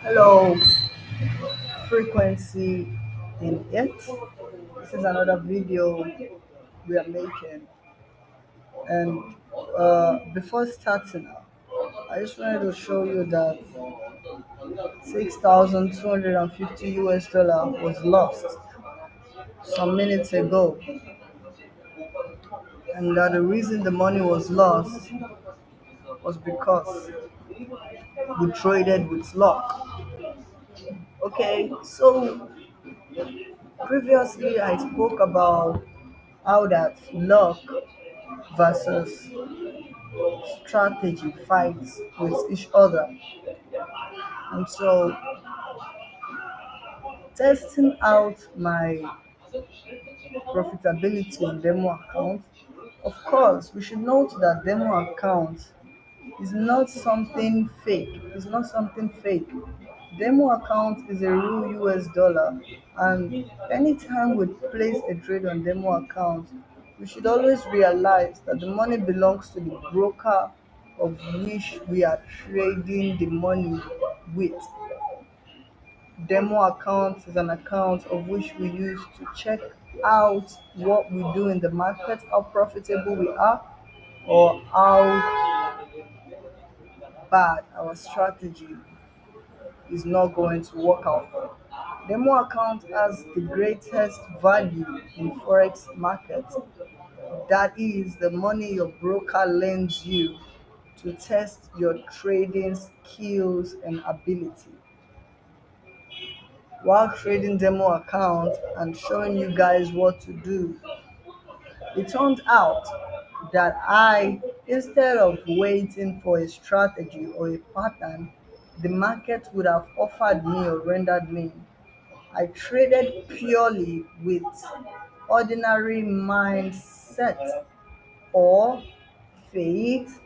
Hello, frequency in it. This is another video we are making, and before starting, I just wanted to show you that 6,250 US dollar was lost some minutes ago, and that the reason the money was lost was because we traded with luck. Okay, so previously I spoke about how that luck versus strategy fights with each other. And so, testing out my profitability on demo account, of course, we should note that demo account is not something fake. It's not something fake. Demo account is a real US dollar, and anytime we place a trade on demo account, we should always realize that the money belongs to the broker of which we are trading the money with. Demo account is an account of which we use to check out what we do in the market, how profitable we are, or how bad our strategy is not going to work out. Demo account has the greatest value in forex market. That is the money your broker lends you to test your trading skills and ability. While trading demo account and showing you guys what to do, it turned out that instead of waiting for a strategy or a pattern the market would have offered me or rendered me, I traded purely with ordinary mindset or faith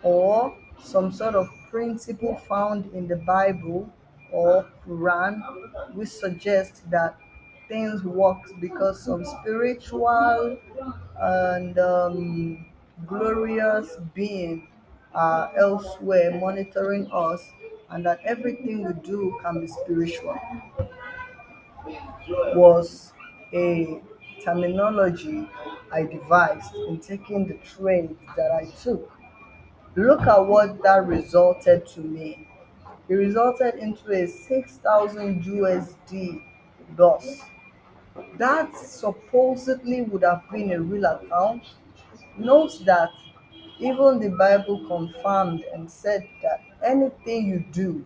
or some sort of principle found in the Bible or Quran, which suggests that things work because some spiritual and glorious being are elsewhere monitoring us, and that everything we do can be spiritual was a terminology I devised in taking the trade that I took. Look at what that resulted to me. It resulted into a 6,000 USD loss. That supposedly would have been a real account. Note that even the Bible confirmed and said that anything you do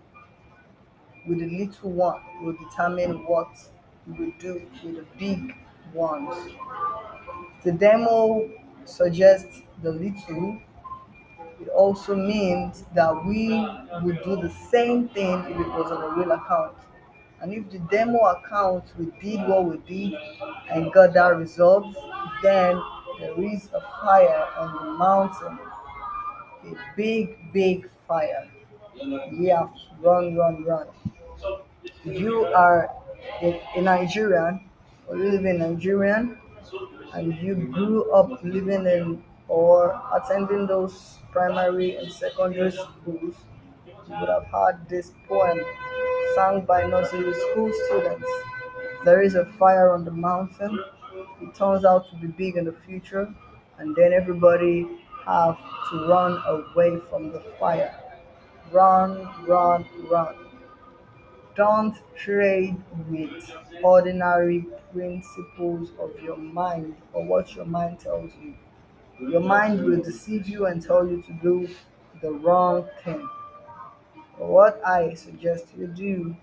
with the little one will determine what you will do with the big ones. The demo suggests the little. It also means that we would do the same thing if it was on a real account. And if the demo account we did what we did and got that result, then there is a fire on the mountain, a big, big fire. We have to run, run, run. If you are a Nigerian or you live in Nigerian and you grew up living in or attending those primary and secondary schools, you would have heard this poem sung by nursery school students. There is a fire on the mountain. It turns out to be big in the future, and then everybody have to run away from the fire. Run, run, run. Don't trade with ordinary principles of your mind or what your mind tells you. Your mind will deceive you and tell you to do the wrong thing. But what I suggest you do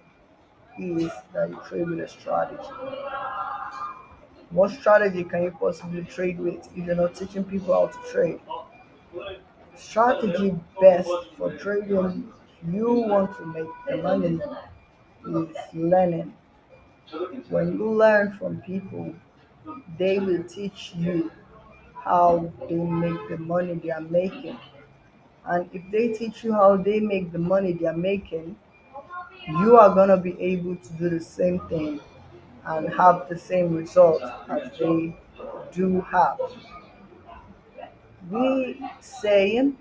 is that you trade with a strategy. What strategy can you possibly trade with if you're not teaching people how to trade? Strategy best for trading you want to make the money is learning. When you learn from people, they will teach you how they make the money they are making. And if they teach you how they make the money they are making, you are going to be able to do the same thing and have the same result as they do have. We saying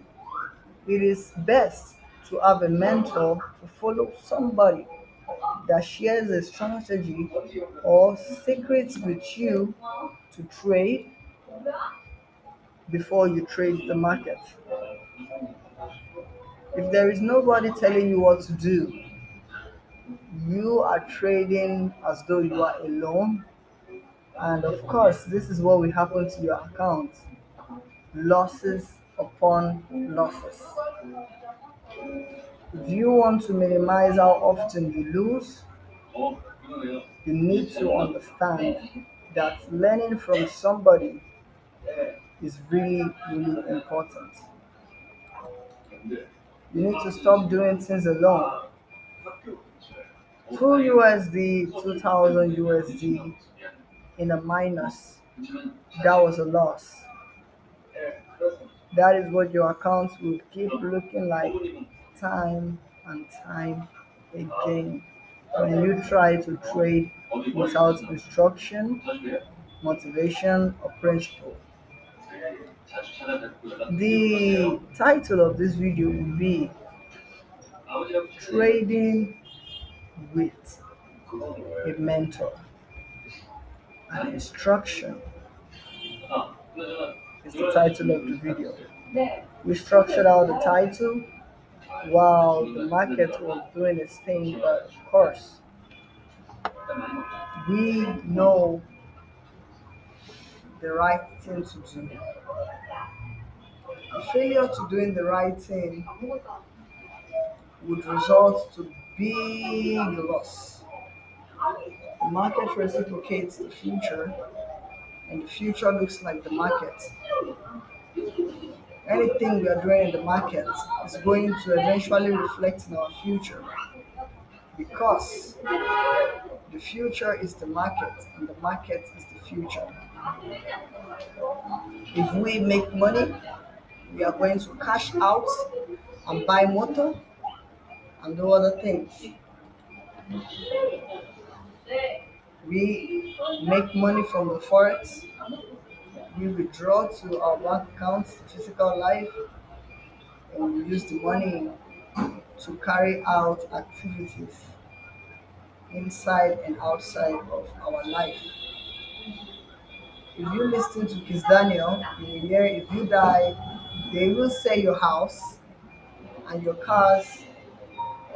it is best to have a mentor to follow somebody. that shares a strategy or secrets with you to trade before you trade the market. If there is nobody telling you what to do, you are trading as though you are alone. And of course, this is what will happen to your account: losses upon losses. If you want to minimize how often you lose, you need to understand that learning from somebody is really, really important. You need to stop doing things alone. 2 USD, 2000 USD in a minus, that was a loss. That is what your account will keep looking like time and time again when you try to trade without instruction, motivation, or principle. The title of this video will be Trading with a Mentor. An instruction is the title of the video. We structured out the title while the market was doing its thing, but of course, we know the right thing to do. The failure to doing the right thing would result to big loss. The market reciprocates the future, and the future looks like the market. Anything we are doing in the market is going to eventually reflect in our future because the future is the market and the market is the future. If we make money, we are going to cash out and buy motor and do other things. We make money from the forex, we withdraw to our bank accounts, physical life, and we use the money to carry out activities inside and outside of our life. If you listen to Kiss Daniel, you will hear if you die, they will sell your house and your cars,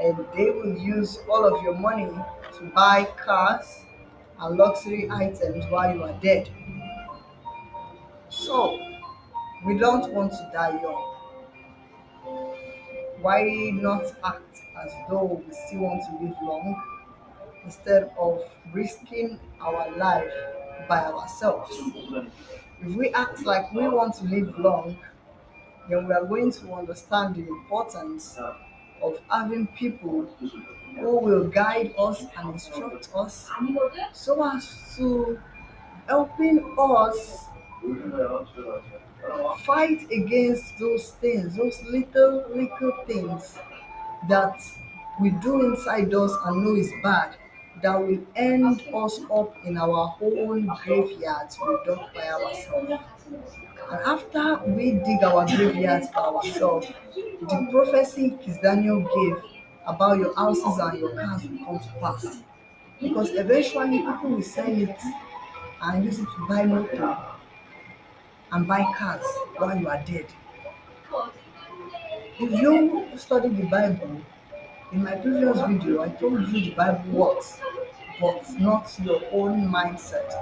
and they will use all of your money to buy cars and luxury items while you are dead. So, we don't want to die young. Why not act as though we still want to live long instead of risking our life by ourselves? If we act like we want to live long, then we are going to understand the importance of having people who will guide us and instruct us so as to helping us fight against those things, those little things that we do inside us and know is bad, that will end us up in our own graveyards we dug by ourselves. And after we dig our graveyards by ourselves, the prophecy Kis Daniel gave about your houses and your cars will come to pass. Because eventually people will sell it and use it to buy motor and buy cars while you are dead. If you study the Bible, in my previous video, I told you the Bible works, but not your own mindset.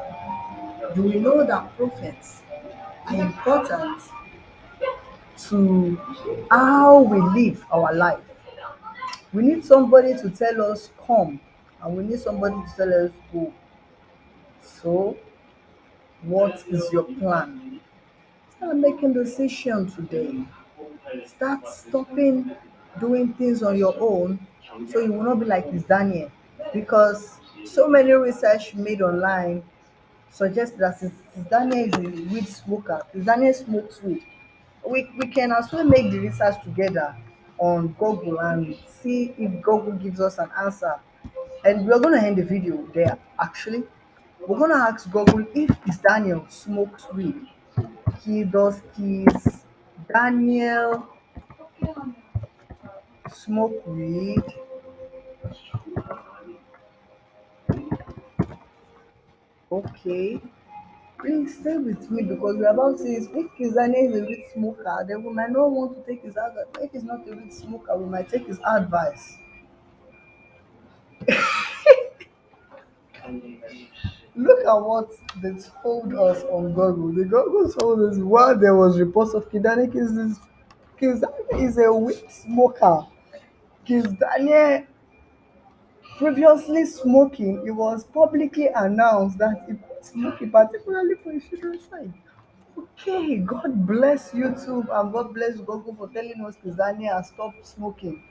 You will know that prophets are important to how we live our life. We need somebody to tell us come, and we need somebody to tell us go. So, what is your plan? Start making decisions today. Start stopping doing things on your own so you will not be like this Daniel. Because so many research made online suggest that since Daniel is a weed smoker, since Daniel smokes weed, we can as well make the research together on Google and see if Google gives us an answer. And we're going to end the video there actually. We're going to ask Google if is Daniel smokes weed. He does his Daniel smoke weed. Okay, please stay with me because we're about to see if Kizane is a weed smoker, then we might not want to take his advice. If he's not a weed smoker, we might take his advice. Look at what they told us on Google. The Google told us while there was reports of Kizane is a weed smoker. Kizane previously smoking, it was publicly announced that he quit smoking, particularly for his children's side. Okay, God bless YouTube and God bless Google for telling us Kizani has stopped smoking.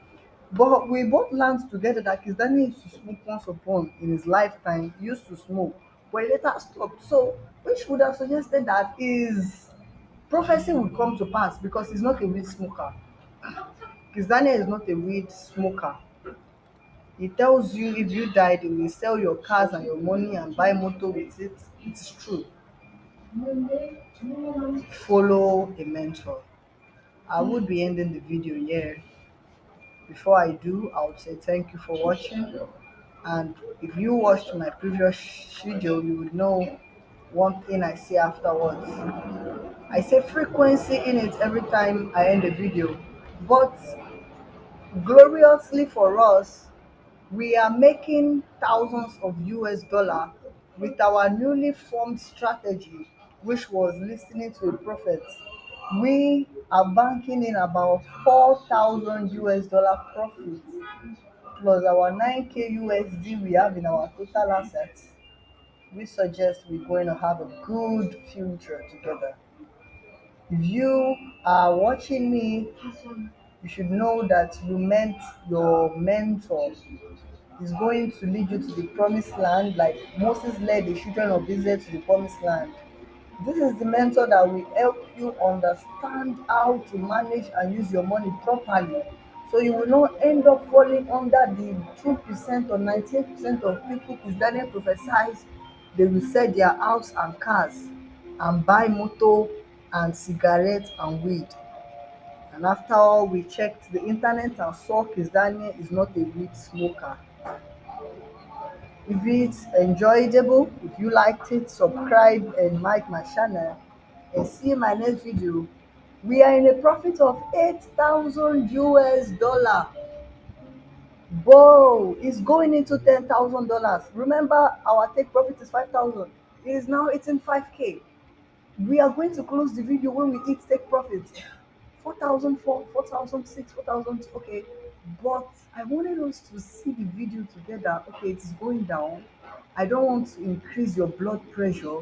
But we both learned together that Kizani used to smoke once upon in his lifetime. He used to smoke, but he later stopped. So, which would have suggested that his prophecy would come to pass because he's not a weed smoker. Kizani is not a weed smoker. He tells you if you died, he will sell your cars and your money and buy motor with it. It's true. Follow a mentor. I would be ending the video here. Before I do, I would say thank you for watching. And if you watched my previous video, you would know one thing I say afterwards. I say frequency in it every time I end a video. But gloriously for us, we are making thousands of US dollar with our newly formed strategy, which was listening to a prophet. We are banking in about 4,000 US dollar profit plus our 9K USD we have in our total assets. We suggest we're going to have a good future together. If you are watching me, you should know that you meant your mentor is going to lead you to the promised land, like Moses led the children of Israel to the promised land. This is the mentor that will help you understand how to manage and use your money properly. So you will not end up falling under the 2% or 98% of people whose Daniel prophesies they will sell their house and cars and buy motor and cigarettes and weed. And after all, we checked the internet and saw Kizz Daniel is not a weed smoker. If it's enjoyable, if you liked it, subscribe and like my channel and see my next video. We are in a profit of 8,000 US dollar. Whoa, it's going into $10,000. Remember, our take profit is 5,000. It is now hitting 5K. We are going to close the video when we hit take profit. 4,004, 4,006, 4,000. Okay, but I wanted us to see the video together. Okay, it's going down. I don't want to increase your blood pressure.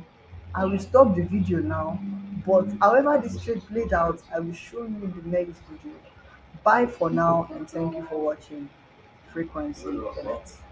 I will stop the video now. But however this trade played out, I will show you in the next video. Bye for now and thank you for watching Frequency Connect.